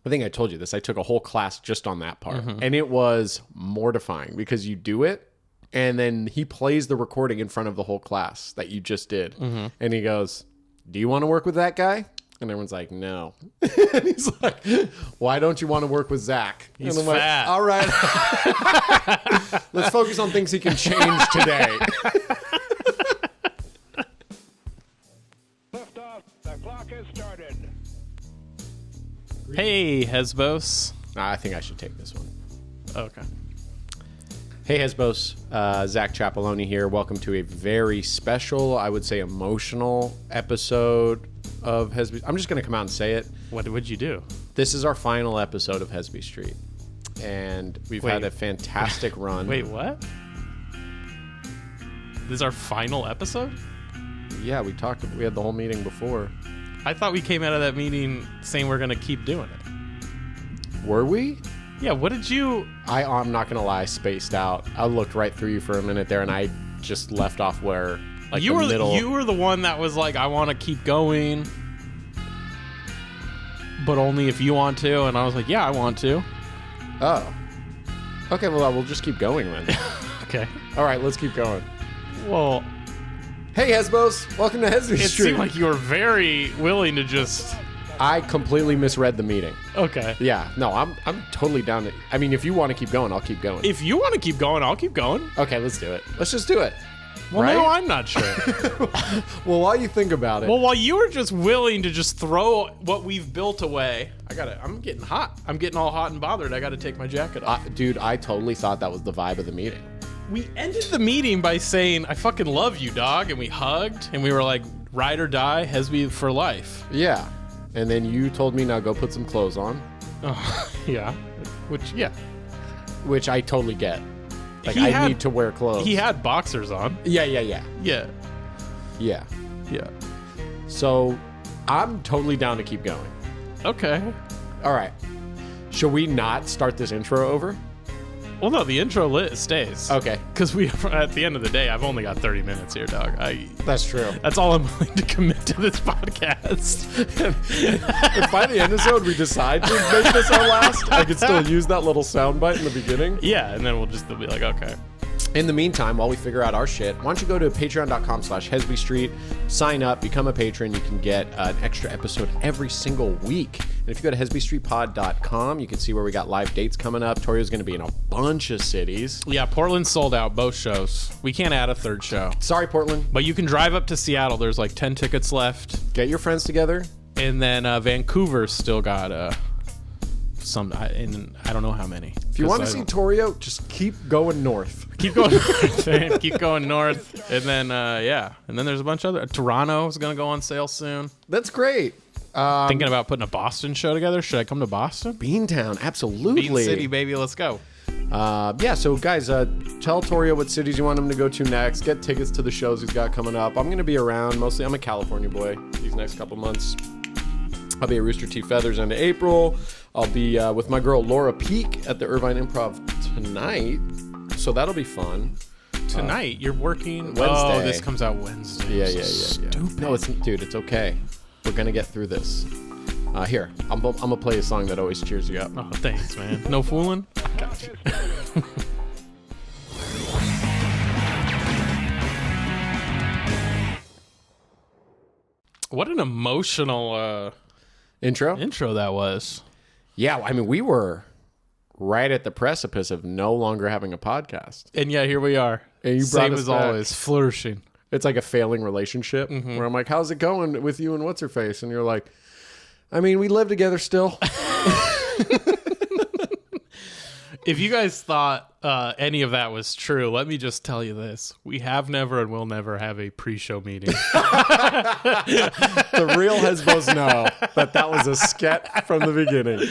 I think I told you this. I took a whole class just on that part. And it was mortifying because you do it and then he plays the recording in front of the whole class that you just did. And he goes, "Do you want to work with that guy?" And everyone's like, "No." And he's like, "Why don't you want to work with Zack?" He's and I'm fat. Like, all right. Let's focus on things he can change today. Lift off. The clock has started. Hey, Hesbos. I think I should take this one. Okay. Hey, Hesbos. Zack Chapaloni here. Welcome to a very special, I would say emotional episode of Hesby. I'm just going to come out and say it. What would you do? This is our final episode of Hesby Street. And we've had a fantastic run. Wait, what? This is our final episode? Yeah, we had the whole meeting before. I thought we came out of that meeting saying we're going to keep doing it. Were we? Yeah, what did you... I'm not going to lie, spaced out. I looked right through you for a minute there, and I just left off where, like, you the were middle... You were the one that was like, I want to keep going, but only if you want to. And I was like, yeah, I want to. Oh. Okay, well, we'll just keep going then. Okay. All right, let's keep going. Well... Hey, Hesbos. Welcome to Hesby It Street. seemed like you were very willing to just... I completely misread the meeting. Okay. Yeah, no, I'm totally down to... I mean, if you want to keep going, I'll keep going. If you want to keep going, I'll keep going. Okay, let's do it. Let's just do it. Well, right? no, I'm not sure. Well, while you think about it... Well, while you were just willing to just throw what we've built away, I'm getting hot. I'm getting all hot and bothered. I got to take my jacket off. Dude, I totally thought that was the vibe of the meeting. We ended the meeting by saying, I fucking love you, dog. And we hugged and we were like, ride or die, Hesby for life. Yeah. And then you told me, now go put some clothes on. Oh, yeah. Which I totally get. Like, He I had- need to wear clothes. He had boxers on. Yeah. Yeah. Yeah. Yeah. So, I'm totally down to keep going. Okay. All right. Should we not start this intro over? Well, no, the intro stays. Okay. Because at the end of the day, I've only got 30 minutes here, dog. That's true. That's all I'm willing to commit to this podcast. If by the end of the episode we decide to make this our last, I could still use that little soundbite in the beginning. Yeah, and then we'll just be like, okay. In the meantime, while we figure out our shit, why don't you go to patreon.com/Hesby Street, sign up, become a patron. You can get an extra episode every single week. And if you go to hesbystreetpod.com, you can see where we got live dates coming up. Torio's going to be in a bunch of cities. Yeah, Portland sold out both shows. We can't add a third show. Sorry, Portland. But you can drive up to Seattle. There's like 10 tickets left. Get your friends together. And then Vancouver's still got some, and I don't know how many. If you want to see Torio, just keep going north. Keep going north. Man. Keep going north. And then, yeah. And then there's a bunch of other. Toronto's going to go on sale soon. That's great. Thinking about putting a Boston show together. Should I come to Boston? Beantown, absolutely. Bean City, baby. Let's go. Yeah, so guys, tell Torio what cities you want him to go to next. Get tickets to the shows he's got coming up. I'm going to be around. Mostly, I'm a California boy these next couple months. I'll be at Rooster Teeth Feathers end of April. I'll be with my girl Laura Peak at the Irvine Improv tonight. So that'll be fun. Tonight, you're working Wednesday. Oh, this comes out Wednesday. Yeah. Stupid. No, dude, it's okay. We're going to get through this. Here, I'm going to play a song that always cheers you up. Oh, thanks, man. No fooling? Got you. What an emotional Intro? intro that was. Yeah, I mean, we were right at the precipice of no longer having a podcast. And yeah, here we are. And you brought Same us as back. always, flourishing. It's like a failing relationship where I'm like, how's it going with you and what's her face? And you're like, I mean, we live together still. If you guys thought any of that was true, let me just tell you this. We have never and will never have a pre-show meeting. The real Hesbos know that was a sket from the beginning.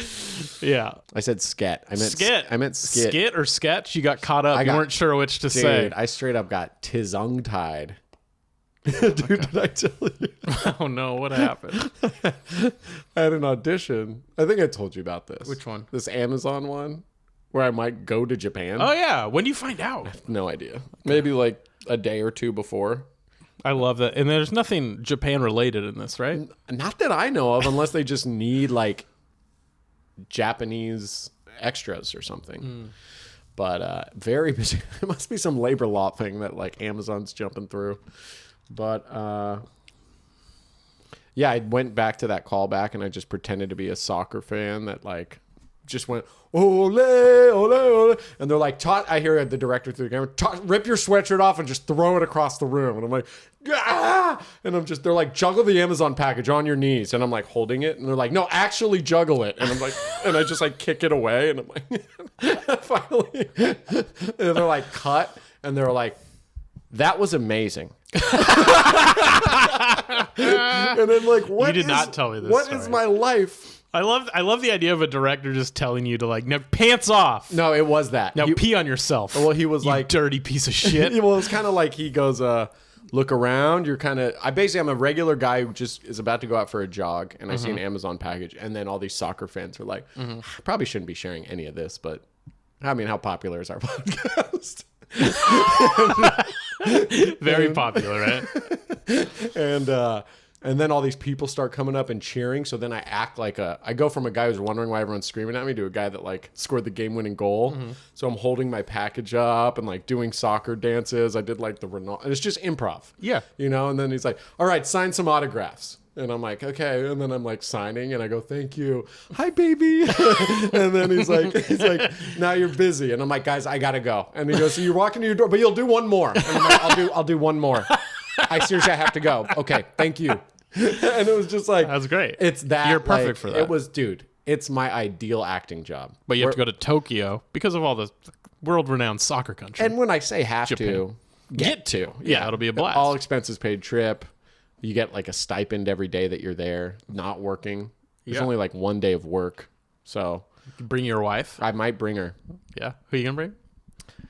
Yeah. I said sket. I meant Skit. I meant skit. Skit or sketch? You got caught up. You got- weren't sure which to Dude, say. I straight up got tizung-tied. Dude, did I tell you? Oh, no. What happened? I had an audition. I think I told you about this. Which one? This Amazon one where I might go to Japan. Oh, yeah. When do you find out? No idea. Maybe like a day or two before. I love that. And there's nothing Japan related in this, right? Not that I know of, unless they just need like Japanese extras or something. But very busy. It must be some labor law thing that like Amazon's jumping through. But yeah, I went back to that callback and I just pretended to be a soccer fan that like just went ole ole ole, and they're like, Todd. I hear the director through the camera, Todd, rip your sweatshirt off and just throw it across the room. And I'm like, ah! And they're like, juggle the Amazon package on your knees, and I'm like holding it, and they're like, no, actually juggle it, and I'm like, and I just like kick it away, and I'm like, finally, and they're like, cut, and they're like, that was amazing. And then like, what? You did not tell me this. What story. is my life? I love the idea of a director just telling you to like, now pants off. No, it was that. Now pee on yourself. Well, he was you like, dirty piece of shit. well, it's kind of like he goes, look around. You're kind of, I'm a regular guy who just is about to go out for a jog, and I see an Amazon package, and then all these soccer fans are like, probably shouldn't be sharing any of this, but I mean, how popular is our podcast? Very popular, right? And then all these people start coming up and cheering. So then I act like I go from a guy who's wondering why everyone's screaming at me to a guy that like scored the game-winning goal. So I'm holding my package up and like doing soccer dances. I did like the Ronaldo. And it's just improv. Yeah. You know, and then he's like, all right, sign some autographs. And I'm like, okay. And then I'm like signing and I go, thank you. Hi, baby. And then he's like, now you're busy. And I'm like, guys, I got to go. And he goes, so you're walking to your door, but you'll do one more. And I'm like, I'll do one more. I seriously have to go. Okay, thank you. And it was just like, That's great. It's that. You're perfect like, for that. It was, dude, it's my ideal acting job. But you have to go to Tokyo because of all the world-renowned soccer country. And when I say have Japan. to, get to. Yeah, it'll be a blast. All expenses paid trip. You get like a stipend every day that you're there, not working. There's Yeah. only like one day of work. So Bring your wife. I might bring her. Yeah. Who are you going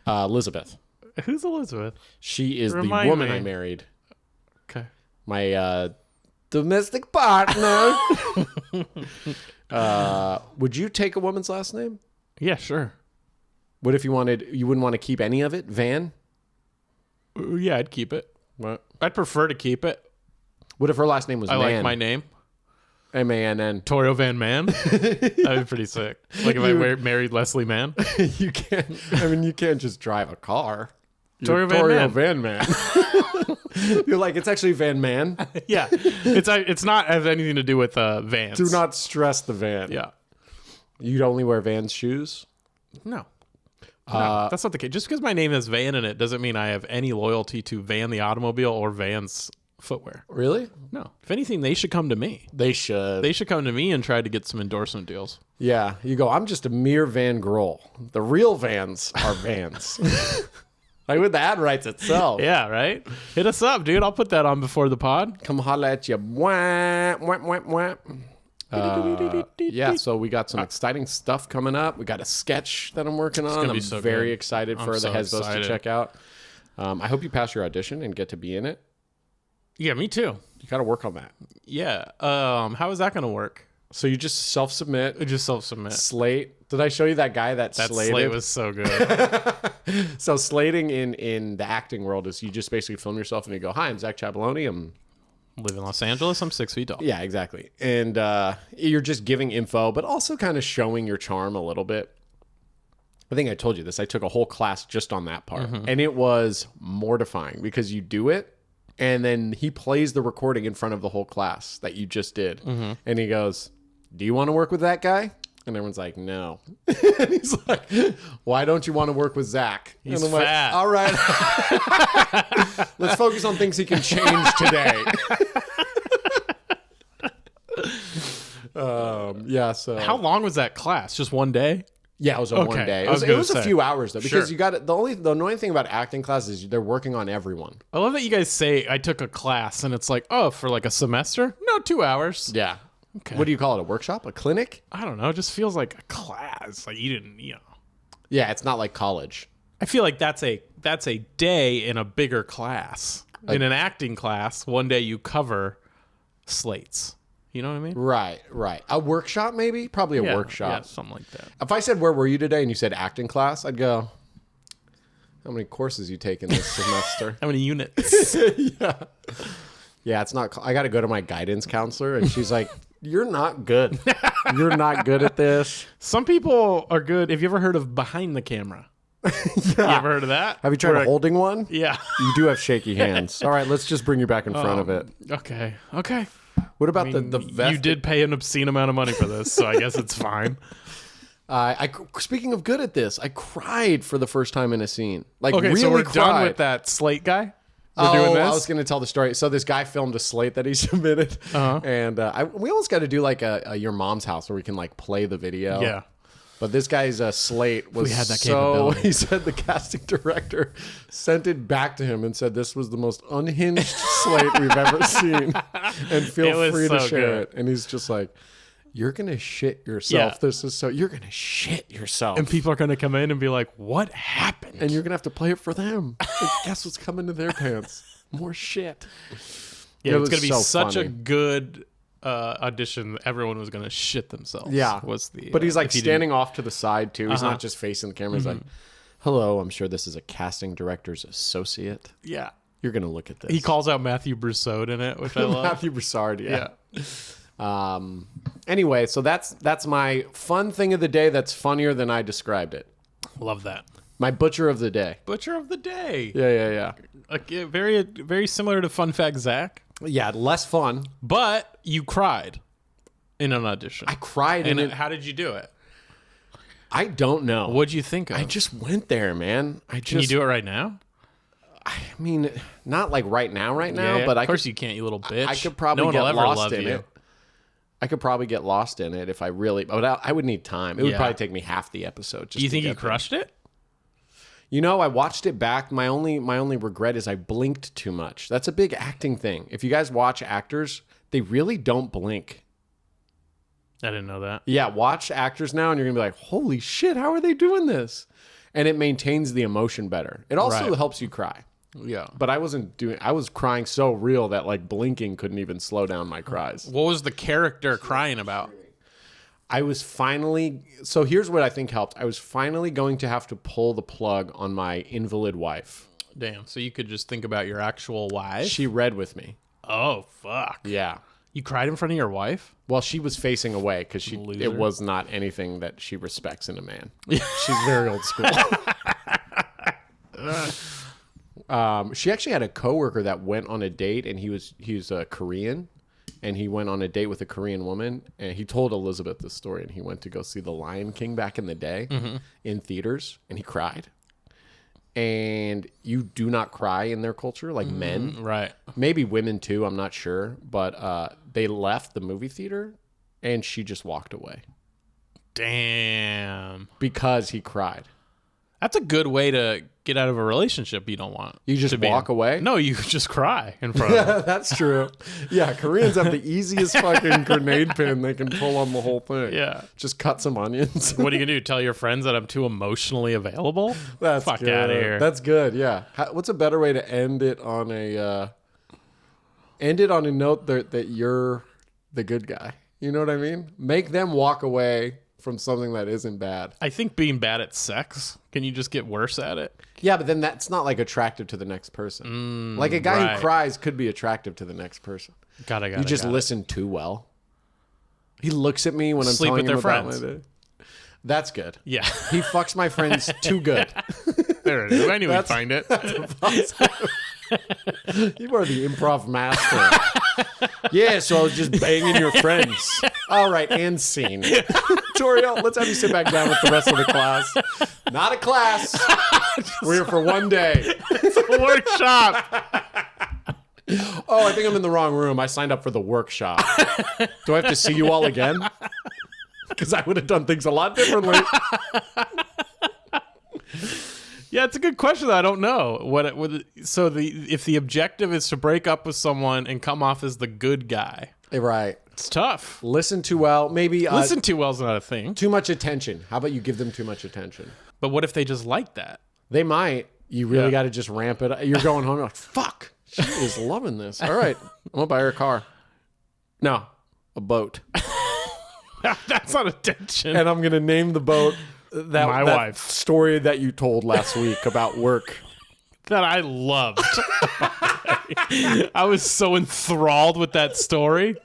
to Elizabeth. bring? Who's Elizabeth? She is Remind the woman me. I married. Okay. My domestic partner. Would you take a woman's last name? Yeah, sure. What if you wouldn't want to keep any of it? Van? Yeah, I'd keep it. What? I'd prefer to keep it. What if her last name was I Man? like my name. M-A-N-N. Torio Van Man. That'd be pretty sick. Like if I married Leslie Mann. You can't. I mean, you can't just drive a car. You're Torio Van Man. Van Man. You're like, it's actually Van Man. Yeah. It's not has anything to do with Vans. Do not stress the van. Yeah. You'd only wear Vans shoes? No. No, that's not the case. Just because my name has Van in it doesn't mean I have any loyalty to Van the automobile or Vans footwear. Really? No. If anything, they should come to me. They should. They should come to me and try to get some endorsement deals. Yeah. You go, I'm just a mere Van Grol. The real Vans are Vans. Like with the ad writes itself. Yeah, right? Hit us up, dude. I'll put that on before the pod. Come holla at you. Wah, wah, wah, wah. Yeah, so we got some exciting stuff coming up. We got a sketch that I'm working on. gonna be I'm so very good. excited for I'm the so Hesbos to excited. check out. I hope you pass your audition and get to be in it. Yeah, me too. You got to work on that. Yeah. How is that going to work? So you just self-submit, Just self-submit. slate. Did I show you that guy that That slated? slate was so good. So slating in the acting world is you just basically film yourself and you go, "Hi, I'm Zack Chapaloni. I'm..." Live in Los Angeles. I'm 6 feet tall. Yeah, exactly. And you're just giving info, but also kind of showing your charm a little bit. I think I told you this. I took a whole class just on that part. And it was mortifying because you do it, and then he plays the recording in front of the whole class that you just did. And he goes, "Do you want to work with that guy?" And everyone's like, "No." And he's like, "Why don't you want to work with Zack?" He's and I'm fat. like, "All right. Let's focus on things he can change today." Yeah, so How long was that class? Just one day? yeah, it was on one Okay, day. I was It gonna was a say. few hours though, because Sure. you got it. The annoying thing about acting classes is they're working on everyone. I love that you guys say I took a class and it's like, oh, for like a semester? No, 2 hours. Yeah. Okay. What do you call it? A workshop? A clinic? I don't know. It just feels like a class. Like you didn't, Yeah, it's not like college. I feel like that's a day in a bigger class. In an acting class, one day you cover slates. You know what I mean? Right. A workshop maybe? Probably a Yeah, workshop. Yeah, something like that. If I said, "Where were you today?" and you said acting class, I'd go, "How many courses you taken this semester?" How many units? Yeah, it's not. I got to go to my guidance counselor, and she's like, you're not good. You're not good at this. Some people are good. Have you ever heard of behind the camera? You ever heard of that? Have you tried Where- holding one? Yeah. You do have shaky hands. All right, let's just bring you back in front of it. Okay. What about the vest? You did pay an obscene amount of money for this, so I guess it's fine. Speaking of good at this, I cried for the first time in a scene. Like, Okay, really so we're cried. done with that slate guy? We're doing this? I was going to tell the story. So this guy filmed a slate that he submitted, and we almost got to do like a your mom's house where we can like play the video. Yeah. But this guy's slate was We had that so. capability. He said the casting director sent it back to him and said this was the most unhinged slate we've ever seen, and It feel was free to so share good. it. And he's just like, "You're gonna shit yourself. Yeah. This is so. You're gonna shit yourself." And people are going to come in and be like, what happened? And you're gonna have to play it for them. Like, guess what's coming to their pants? More shit. yeah, it it's was going to be so such a funny. good audition. Everyone was going to shit themselves. Yeah. Was the, But he's like if you standing off to the side too. He's Uh-huh. not just facing the camera. He's like, "Hello, I'm sure this is a casting director's associate. didn't- Yeah. You're gonna look at this." He calls out Matthew Brousseau in it, which I love. Matthew Broussard. Yeah. Yeah. Anyway, so that's my fun thing of the day. That's funnier than I described it. Love that. My butcher of the day. Butcher of the day. Yeah. Like, very similar to Fun Fact Zack, Yeah, less fun. but you cried in an audition. I cried and in it. how did you do it? I don't know. What'd you think of? I just went there, man. Can you do it right now? I mean, not like right now, Yeah, but of I course could, you can't, you little bitch. I could probably no one get will ever lost love in you. it. I could probably get lost in it if I really, but I would need time. It would Yeah. probably take me half the episode. Just Do you to think you get there. crushed it? You know, I watched it back. My only regret is I blinked too much. That's a big acting thing. If you guys watch actors, they really don't blink. I didn't know that. Yeah, watch actors now and you're going to be like, "Holy shit, how are they doing this?" And it maintains the emotion better. It also Right. helps you cry. Yeah. But I was crying so real that like blinking couldn't even slow down my cries. What was the character crying about? I was finally, so here's what I think helped. I was finally going to have to pull the plug on my invalid wife. Damn. So you could just think about your actual wife? She read with me. Oh, fuck. Yeah. You cried in front of your wife? Well, she was facing away because Loser. it was not anything that she respects in a man. She's very old school. She actually had a coworker that went on a date, and he was a Korean, and he went on a date with a Korean woman, and he told Elizabeth this story, and he went to go see The Lion King back in the day in theaters, and he cried. And you do not cry in their culture, like men. Right. Maybe women too, I'm not sure. But they left the movie theater, and she just walked away Damn. because he cried. That's a good way to get out of a relationship you don't want. You just to be walk in. away? No, you just cry in front of them. That's true. Yeah, Koreans have the easiest fucking grenade pin they can pull on the whole thing. Yeah. Just cut some onions. What are you going to do? Tell your friends that I'm too emotionally available? That's Fuck good. out of here. That's good. Yeah. What's a better way to end it on a note that you're the good guy? You know what I mean? Make them walk away from something that isn't bad. I think being bad at sex, can you just get worse at it? Yeah, but then that's not like attractive to the next person. Like a guy right. who cries could be attractive to the next person. Got it. You just listen too well. He looks at me when I'm Sleep telling with him their about friends. my day. That's good. Yeah. He fucks my friends too good. There it is. I knew we'd find it. You are the improv master. Yeah, so I was just banging your friends. All right, and scene. Torio, let's have you sit back down with the rest of the class. Not a class. We're here for one day. Workshop. Oh, I think I'm in the wrong room. I signed up for the workshop. Do I have to see you all again? Because I would have done things a lot differently. Yeah, it's a good question. I don't know if the objective is to break up with someone and come off as the good guy, Right. it's tough. Listen too well. Maybe Listen too well's not a thing. too much attention. How about you give them too much attention? But what if they just like that? They might. You really Yeah. got to just ramp it up. You're going home. You're like, fuck. She is loving this. All right. I'm going to buy her a car. No, a boat. That's not attention. And I'm going to name the boat that wife. story that you told last week about work. That I loved. I was so enthralled with that story.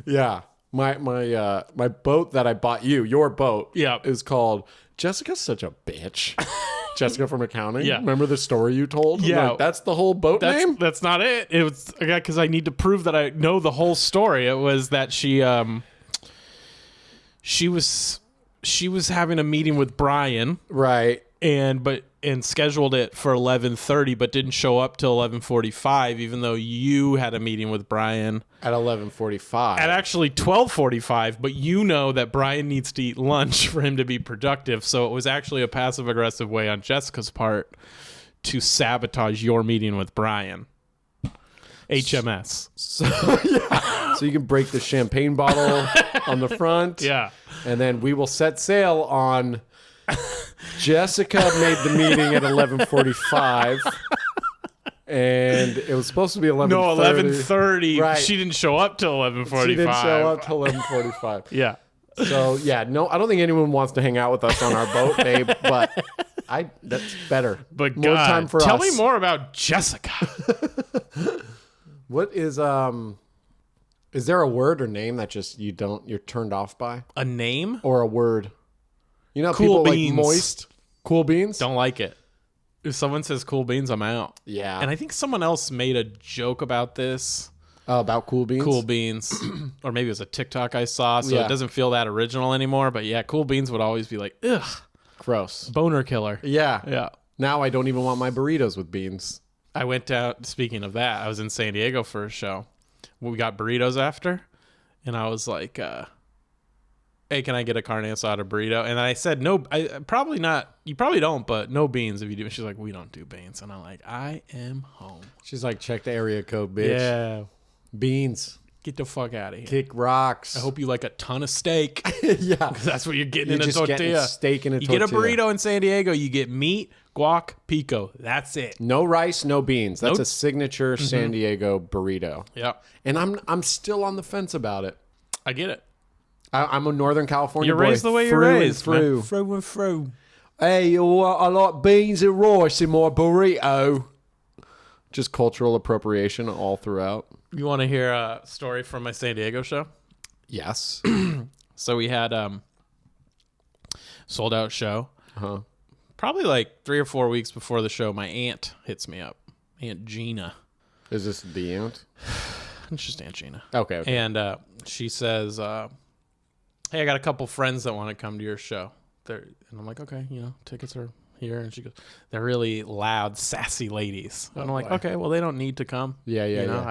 Yeah. My boat that I bought you, your boat, Yeah. is called Jessica's Such a Bitch. Jessica from accounting. Yeah. Remember the story you told? Yeah. Like, that's the whole boat name? That's not it. It was because I need to prove that I know the whole story. It was that she was having a meeting with Brian, Right. and scheduled it for 11:30, but didn't show up till 11:45, even though you had a meeting with Brian At 11:45. at actually 12:45. But you know that Brian needs to eat lunch for him to be productive, so it was actually a passive aggressive way on Jessica's part to sabotage your meeting with Brian. HMS. So you can break the champagne bottle on the front. Yeah. And then we will set sail on Jessica made the meeting at 11:45. And it was supposed to be 11:30. No, 11:30. Right. She didn't show up till 11:45. She didn't show up till 11:45. Yeah. So, yeah, no, I don't think anyone wants to hang out with us on our boat, babe, but that's better. But more God, time for tell us. me more about Jessica. What is there a word or name that just you're turned off by? A name? Or a word? You know, Cool people beans. like moist. Cool beans? Don't like it. If someone says cool beans, I'm out. Yeah. And I think someone else made a joke about this. About cool beans? Cool beans. Or maybe it was a TikTok I saw, so Yeah. it doesn't feel that original anymore. But yeah, cool beans would always be like, ugh, Gross. boner killer. Yeah. Yeah. Now I don't even want my burritos with beans. I went out, speaking of that, I was in San Diego for a show. We got burritos after, and I was like, hey, can I get a carne asada burrito? And I said, no, probably not. You probably don't, but no beans if you do. She's like, we don't do beans. And I'm like, I am home. She's like, check the area code, bitch. Yeah. Beans. Get the fuck out of here. Kick rocks. I hope you like a ton of steak. Yeah. That's what you're getting You're in a just tortilla. getting steak in a you tortilla. get a burrito in San Diego, you get meat, guac, pico. That's it. No rice, no beans. That's Nope. a signature San Diego burrito. Yeah. And I'm still on the fence about it. I get it. I'm a Northern California You're boy. raised the way you're through and raised, through. man. Through and through. Hey, I like beans and rice in my burrito. Just cultural appropriation all throughout. You want to hear a story from my San Diego show? Yes. So we had sold out show. Uh-huh. Probably like 3 or 4 weeks before the show, my aunt hits me up. Aunt Gina. Is this the aunt? It's just Aunt Gina. Okay. And she says, hey, I got a couple friends that want to come to your show. And I'm like, okay, tickets are here. And she goes, they're really loud, sassy ladies. And I'm like, boy. okay, well, they don't need to come. Yeah.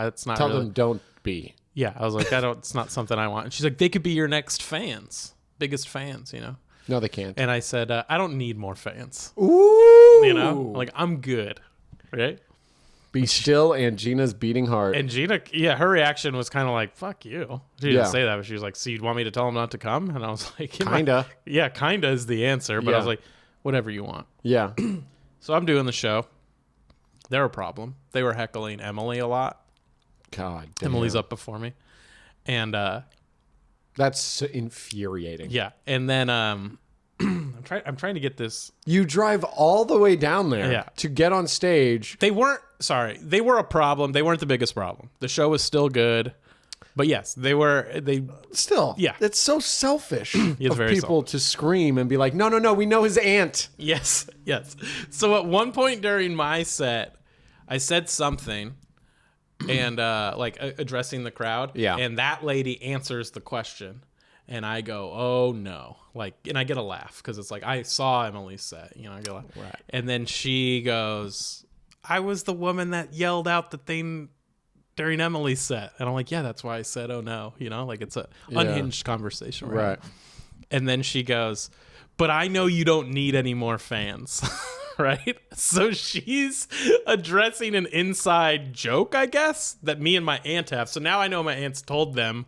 It's not Tell really. them don't be. Yeah, I was like, it's not something I want. And she's like, they could be your next biggest fans, No, they can't. And I said, I don't need more fans. Ooh. Like, I'm good. Right? Be still, and Gina's beating heart. And Gina, her reaction was kind of like, fuck you. She didn't Yeah. say that, but she was like, so you'd want me to tell them not to come? And I was like, Kinda. Yeah, kinda is the answer. But I Yeah. was like, whatever you want. Yeah. So I'm doing the show. They're a problem. They were heckling Emily a lot. God damn. Emily's up before me. And That's so infuriating. yeah. And then I'm trying to get this. You drive all the way down there Yeah. to get on stage. They were a problem. They weren't the biggest problem. The show was still good. But yes, they Still, Yeah. it's so selfish It's of very people to scream and be like, no, we know his aunt. Yes. So at one point during my set, I said something and addressing the crowd. Yeah. And that lady answers the question. And I go, oh no. And I get a laugh because it's like, I saw Emily's set, I get a laugh. Right. And then she goes, I was the woman that yelled out the thing during Emily's set. And I'm like, yeah, that's why I said, oh no. It's a unhinged conversation. Right. And then she goes, but I know you don't need any more fans. Right? So she's addressing an inside joke, I guess, that me and my aunt have. So now I know my aunt's told them.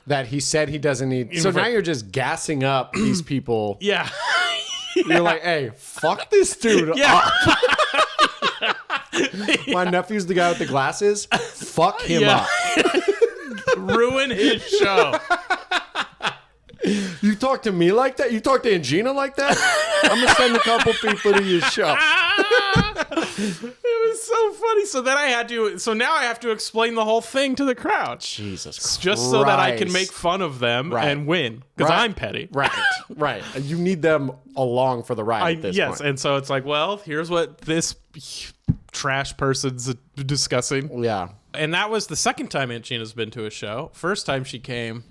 That he said he doesn't need. So now you're just gassing up these people. Yeah. You're like, hey, fuck this dude Yeah. up. My nephew's the guy with the glasses. Fuck him Yeah. up. Ruin his show. You talk to me like that? You talk to Angina like that? I'm going to send a couple people to your show. It was so funny. So then now I have to explain the whole thing to the crowd. Jesus Christ. Just so that I can make fun of them Right. and win. Because Right. I'm petty. Right. You need them along for the ride at this Yes, point. and so it's like, well, here's what this trash person's discussing. Yeah. And that was the second time Aunt Gina's been to a show. First time she came,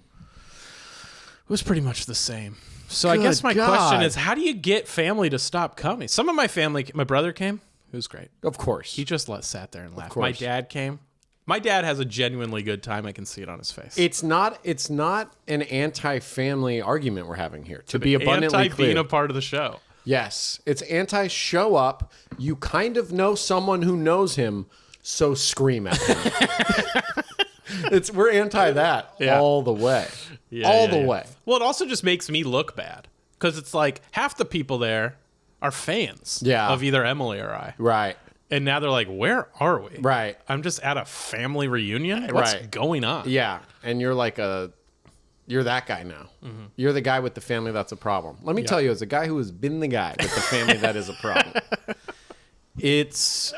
it was pretty much the same. So I Good guess my God. question is, how do you get family to stop coming? Some of my family, my brother came. It was great. Of course. He just sat there and laughed. course. My dad came. My dad has a genuinely good time. I can see it on his face. It's not an anti-family argument we're having here. To be abundantly anti clear. being a part of the show. Yes, it's anti-show up. You kind of know someone who knows him, so scream at him. We're anti that all the way. All the way. Well, it also just makes me look bad because it's like half the people there are fans of either Emily or I. Right. And now they're like, where are we? Right. I'm just at a family reunion. What's going on? Yeah, and you're you're that guy now. Mm-hmm. You're the guy with the family that's a problem. Let me tell you, as a guy who has been the guy with the family that is a problem, it's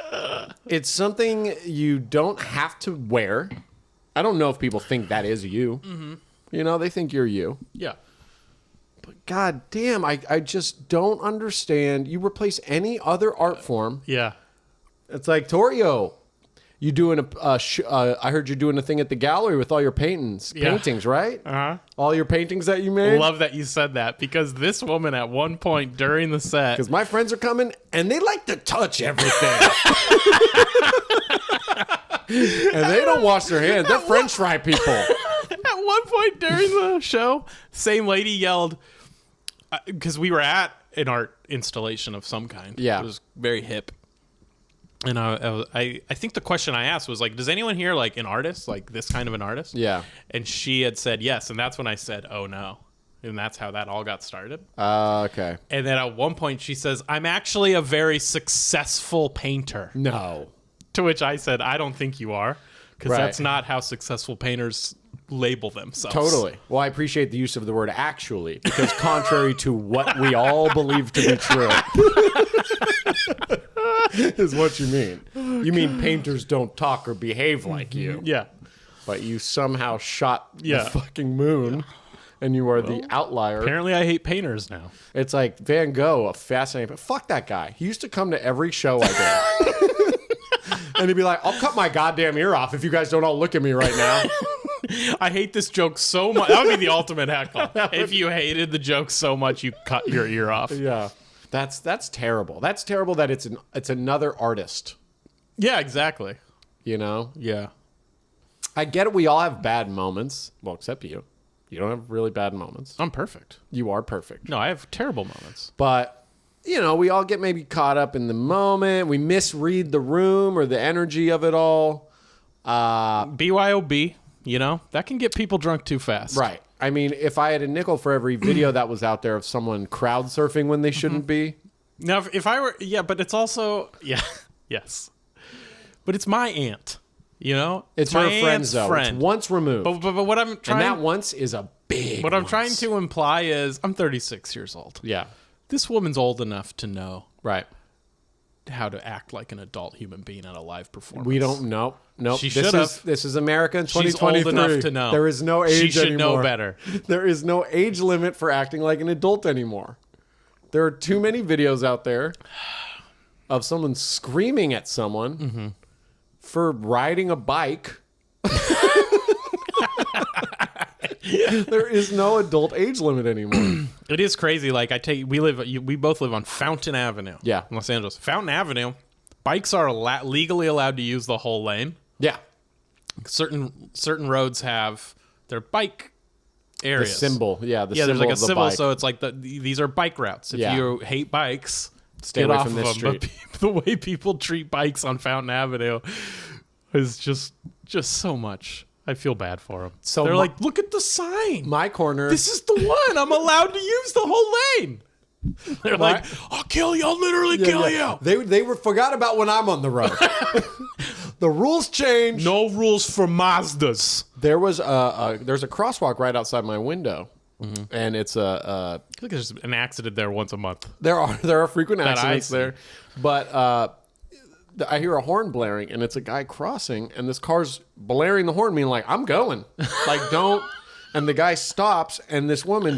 something you don't have to wear. I don't know if people think that is you. Mm-hmm. You know, they think you're you. Yeah. But god damn, I just don't understand. You replace any other art form. Yeah. It's like, Torio, you doing I heard you're doing a thing at the gallery with all your paintings, right? Uh-huh. All your paintings that you made. Love that you said that because this woman at one point during the set, Because my friends are coming and they like to touch everything. And they don't wash their hands. They're French fry people. at one point during the show, same lady yelled, because we were at an art installation of some kind. Yeah. It was very hip. And I think the question I asked was like, does anyone here like an artist, like this kind of an artist? Yeah. And she had said yes. And that's when I said, oh no. And that's how that all got started. Okay. And then at one point she says, I'm actually a very successful painter. No. To which I said, I don't think you are. Because Right. that's not how successful painters label themselves. Totally. Well, I appreciate the use of the word actually, because contrary to what we all believe to be true, is what you mean. You mean painters don't talk or behave like you. Yeah. But you somehow shot Yeah. the fucking moon, and you are the outlier. Apparently I hate painters now. It's like Van Gogh, a fascinating. But fuck that guy. He used to come to every show I did, and he'd be like, "I'll cut my goddamn ear off if you guys don't all look at me right now." I hate this joke so much. That would be the ultimate heckle. If you hated the joke so much, you cut your ear off. Yeah, that's terrible. That's terrible that it's another artist. Yeah, exactly. You know, Yeah. I get it. We all have bad moments. Well, except you. You don't have really bad moments. I'm perfect. You are perfect. No, I have terrible moments. But, you know, we all get maybe caught up in the moment. We misread the room or the energy of it all. BYOB, you know, that can get people drunk too fast. Right. I mean, if I had a nickel for every video that was out there of someone crowd surfing when they shouldn't be. Now, if I were, yeah, but it's also, yeah, yes. But it's my aunt, you know? It's my her friend, aunt's though. friend. It's once removed. But what I'm and trying, that once is a big what I'm once. trying to imply is I'm 36 years old. Yeah. This woman's old enough to know Right. how to act like an adult human being at a live performance. We don't know. Nope. She this should've. is this is America in She's 2023. old enough to know. There is no age She should anymore. know better. There is no age limit for acting like an adult anymore. There are too many videos out there of someone screaming at someone for riding a bike. There is no adult age limit anymore. It is crazy. Like I tell you, we both live on Fountain Avenue. Yeah. in Los Angeles. Fountain Avenue, bikes are legally allowed to use the whole lane. Yeah. Certain roads have their bike The areas. symbol. Yeah. The Yeah, there's symbol like a of the symbol, bike. so it's like these are bike routes. If Yeah. you hate bikes, Stay get away off from of this them. street. But the way people treat bikes on Fountain Avenue is just so much. I feel bad for them. So They're my- like, look at the sign. My corner. This is the one. I'm allowed to use the whole lane. They're like, I'll kill you. I'll literally kill you. They forgot about when I'm on the road. The rules change. No rules for Mazdas. There's a crosswalk right outside my window, and it's I think there's an accident there once a month. there are frequent I accidents see. there, but I hear a horn blaring, and it's a guy crossing, and this car's blaring the horn, meaning like, I'm going. Like, don't. And the guy stops, and this woman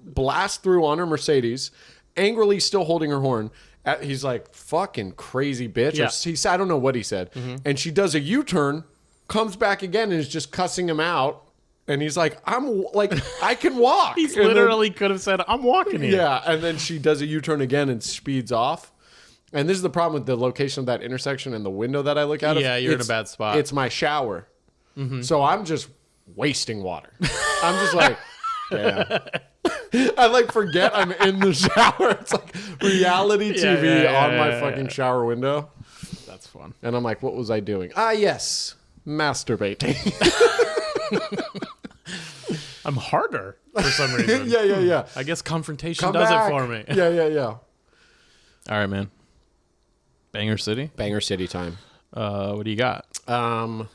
blasts through on her Mercedes, angrily still holding her horn. He's like, fucking crazy bitch. Yeah. Or he said, I don't know what he said. And she does a U-turn, comes back again, and is just cussing him out. And he's like, I can walk. He's And literally could have said, I'm walking here. yeah, and then she does a U-turn again and speeds off. And this is the problem with the location of that intersection and the window that I look out of. Yeah, you're in a bad spot. It's my shower. So I'm just wasting water. I'm just like, yeah. I like forget I'm in the shower. It's like reality TV on my fucking shower window. That's fun. And I'm like, what was I doing? Ah, yes, masturbating. I'm harder for some reason. yeah. I guess confrontation Come does back. it for me. Yeah. All right, man. Banger City? Banger City time. What do you got? I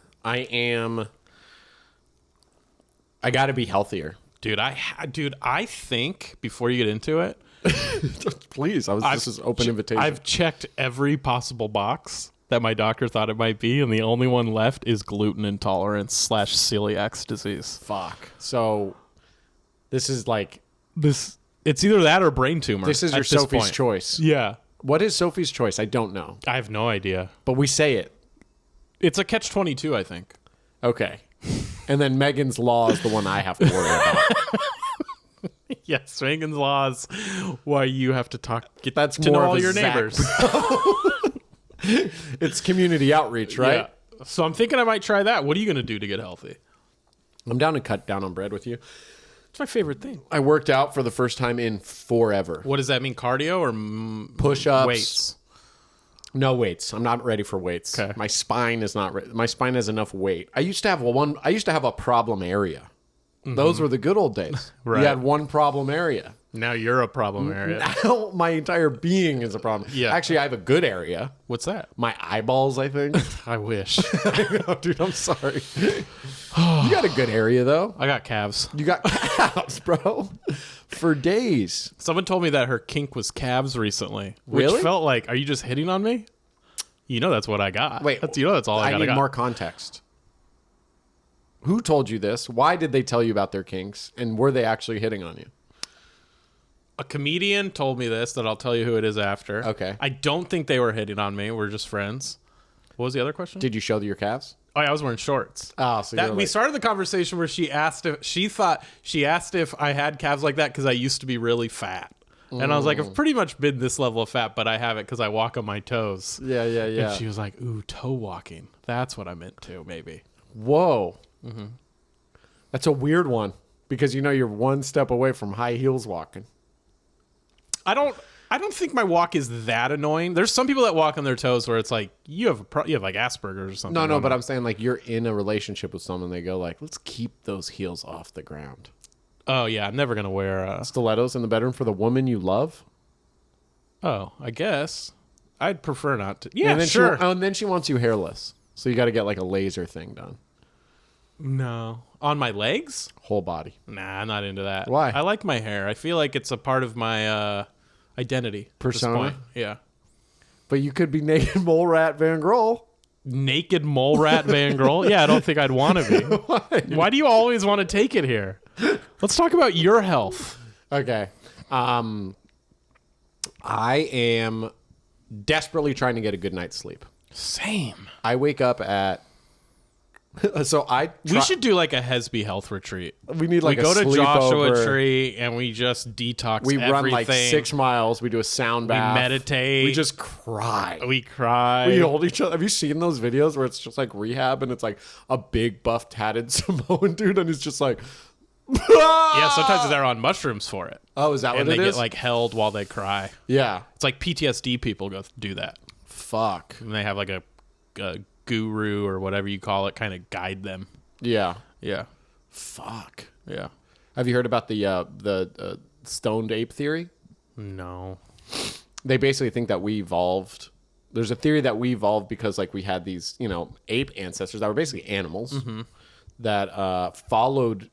got to be healthier. Dude, I think before you get into it, Please, this is open invitation. I've checked every possible box that my doctor thought it might be, and the only one left is gluten intolerance / celiac disease. Fuck. So this is like It's either that or brain tumor. this is at your this Sophie's point. choice. Yeah, What is Sophie's choice? I don't know, I have no idea. but we say it. It's a catch-22, I think. Okay. And then Megan's Law is the one I have to worry about. Yes, Reagan's laws. Why you have to That's to know more of all a your Zack neighbors. It's community outreach, right? Yeah. So I'm thinking I might try that. What are you going to do to get healthy? I'm down to cut down on bread with you. It's my favorite thing. I worked out for the first time in forever. What does that mean? Cardio or Push-ups. weights? No weights. I'm not ready for weights. Okay. My spine is not ready. My spine has enough weight. I used to have a problem area. Those were the good old days. Right. You had one problem area. Now you're a problem area. Now my entire being is a problem. Yeah. Actually, I have a good area. What's that? My eyeballs, I think. I wish. I know, dude, I'm sorry. You got a good area, though. I got calves. You got calves, bro. For days. Someone told me that her kink was calves recently. Which Really? felt like, are you just hitting on me? You know that's what I got. Wait, that's all I got. need more context. Who told you this? Why did they tell you about their kinks? And were they actually hitting on you? A comedian told me this that I'll tell you who it is after. Okay. I don't think they were hitting on me. We're just friends. What was the other question? Did you show your calves? Oh, yeah, I was wearing shorts. Oh, so That, you're we like, started the conversation where she asked if I had calves like that because I used to be really fat. And I was like, I've pretty much been this level of fat, but I have it because I walk on my toes. yeah. And she was like, ooh, toe walking. That's what I'm into, maybe. Whoa. Mm-hmm. That's a weird one because you're one step away from high heels walking. I don't think my walk is that annoying. There's some people that walk on their toes where it's like you have like Asperger's or something. No, but I'm saying like you're in a relationship with someone. They go like, let's keep those heels off the ground. Oh yeah, I'm never gonna wear. Stilettos in the bedroom for the woman you love. Oh, I guess I'd prefer not to. Yeah, and then sure. and then she wants you hairless, so you got to get like a laser thing done. No, on my legs. Whole body. Nah, I'm not into that. Why? I like my hair. I feel like it's a part of my identity. At this Persona? point. Yeah. But you could be naked mole rat Van Grol. Naked mole rat Van Grol? Yeah, I don't think I'd want to be. Why do you always want to take it here? Let's talk about your health. Okay. I am desperately trying to get a good night's sleep. Same. I wake up at We should do like a Hesby health retreat. We need like we go a to Joshua sleepover. Tree and we just detox We everything. run like 6 miles. We do a sound bath. meditate. We just cry. We cry. We hold each other. Have you seen those videos where it's just like rehab and it's like a big buff tatted Samoan dude and he's just like, Yeah, sometimes they're on mushrooms for it. oh, is that And what they it get is? like held while they cry. Yeah. It's like PTSD people go do that. Fuck. And they have like a guru or whatever you call it kind of guide them. Yeah. Yeah. Fuck. Yeah. Have you heard about the stoned ape theory? No. They basically think that we evolved. There's a theory that we evolved because like we had these, ape ancestors that were basically animals that followed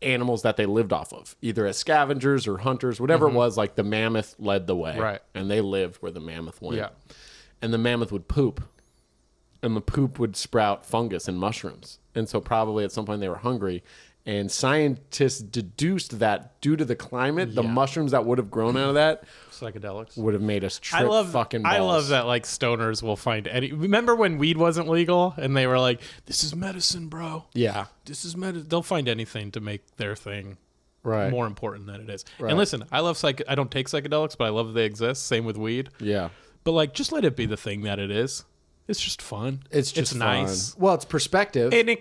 animals that they lived off of, either as scavengers or hunters, whatever it was. Like the mammoth led the way, Right. And they lived where the mammoth went. Yeah. and the mammoth would poop, and the poop would sprout fungus and mushrooms. And so probably at some point they were hungry. And scientists deduced that due to the climate, the mushrooms that would have grown out of that Psychedelics would have made us trip fucking balls. I love that like stoners will find any. Remember when weed wasn't legal and they were like, "This is medicine, bro. Yeah. This is medicine." They'll find anything to make their thing Right. more important than it is. Right. And listen, I love I don't take psychedelics, but I love they exist. Same with weed. Yeah. But like, just let it be the thing that it is. It's just fun. It's just fun. nice. Well, it's perspective. And it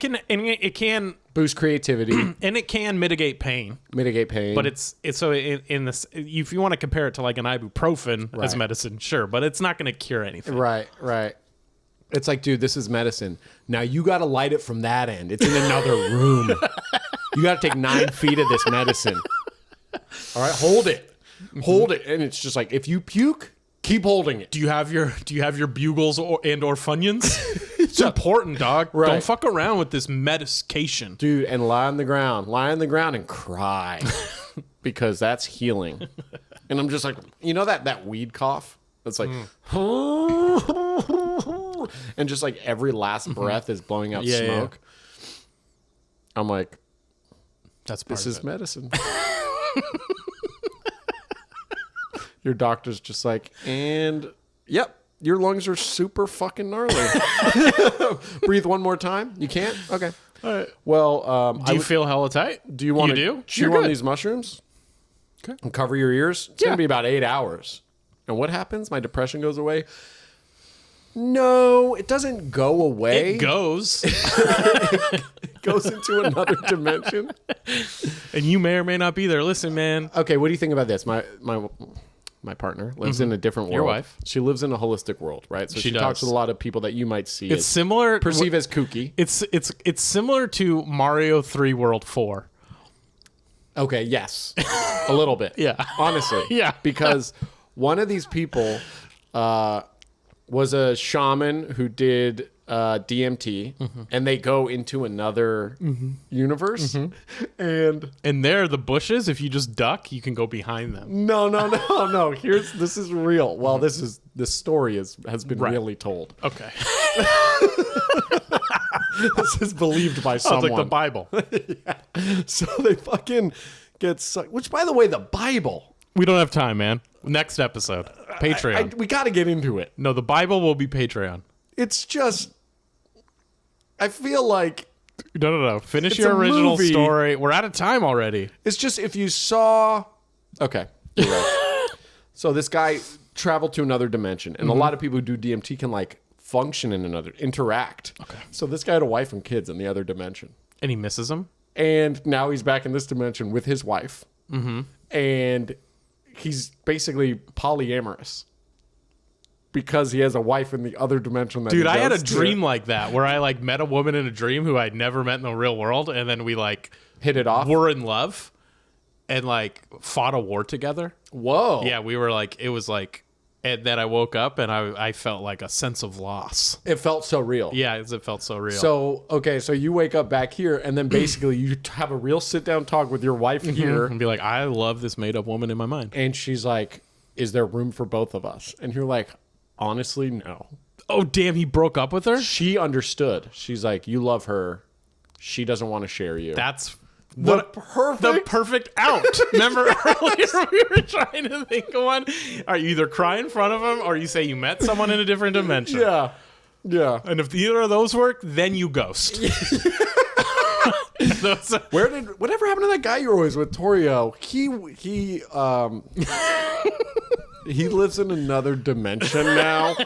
can Boost creativity. and it can mitigate pain. Mitigate pain. But it's so in this, if you want to compare it to like an ibuprofen as Right. medicine, sure, but it's not going to cure anything. Right. It's like, dude, this is medicine. Now you got to light it from that end. It's in another room. You got to take 9 feet of this medicine. All right, hold it. Hold it. And it's just like, if you puke, keep holding it. Do you have your bugles or funyuns? It's important, dog. Right. Don't fuck around with this medication. Dude, and lie on the ground and cry because that's healing. And I'm just like, you know that weed cough? That's like, and just like every last breath is blowing out smoke. I'm like, That's part this of is it. medicine. Your doctor's just like, and yep, your lungs are super fucking gnarly. Breathe one more time. You can't? Okay. All right. Well, Do you feel hella tight? do you want to do? chew You're on good. these mushrooms? Okay. And cover your ears? It's going to be about 8 hours. And what happens? My depression goes away? No, it doesn't go away. It goes, It goes into another dimension. and you may or may not be there. Listen, man. Okay, what do you think about this? My partner lives in a different world. Your wife. She lives in a holistic world, right? So she talks does. with a lot of people that you might see It's as, similar. perceive as kooky. It's similar to Mario 3 World 4. Okay, yes. A little bit. Yeah. Honestly. Yeah. Because one of these people was a shaman who did DMT, and they go into another universe. And And there, the bushes, if you just duck, you can go behind them. no. This is real. Well, this story has been really told. Okay. This is believed by Sounds someone. like the Bible. So they fucking get sucked. Which, by the way, the Bible. We don't have time, man. Next episode. Patreon. We got to get into it. No, the Bible will be Patreon. It's just, I feel like No. Finish It's your a original movie. story. We're out of time already. it's just if you saw. Okay, you're right. So this guy traveled to another dimension, and a lot of people who do DMT can like function in another, interact. Okay. So this guy had a wife and kids in the other dimension, And he misses him. and now he's back in this dimension with his wife, and he's basically polyamorous because he has a wife in the other dimension. That Dude, he I had a goes to. dream like that where I like met a woman in a dream who I'd never met in the real world, and then we like Hit it off. were in love and like fought a war together. Whoa. Yeah, we were like, it was like, and then I woke up and I felt like a sense of loss. It felt so real. Yeah, it felt so real. So, okay, so you wake up back here, and then basically you have a real sit-down talk with your wife here, and be like, I love this made up woman in my mind. and she's like, is there room for both of us? And you're like, honestly, no. Oh, damn, he broke up with her? She understood. She's like, you love her. She doesn't want to share you. That's the what perfect. the perfect out. Remember earlier we were trying to think of one? Are you either cry in front of him or you say you met someone in a different dimension? Yeah. Yeah. And if either of those work, then you ghost. Whatever happened to that guy you were always with, Torio? He lives in another dimension now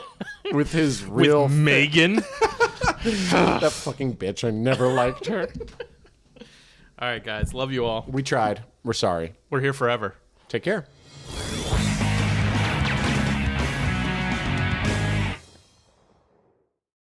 with his real Megan. that fucking bitch. I never liked her. All right, guys. Love you all. We tried. We're sorry. We're here forever. Take care.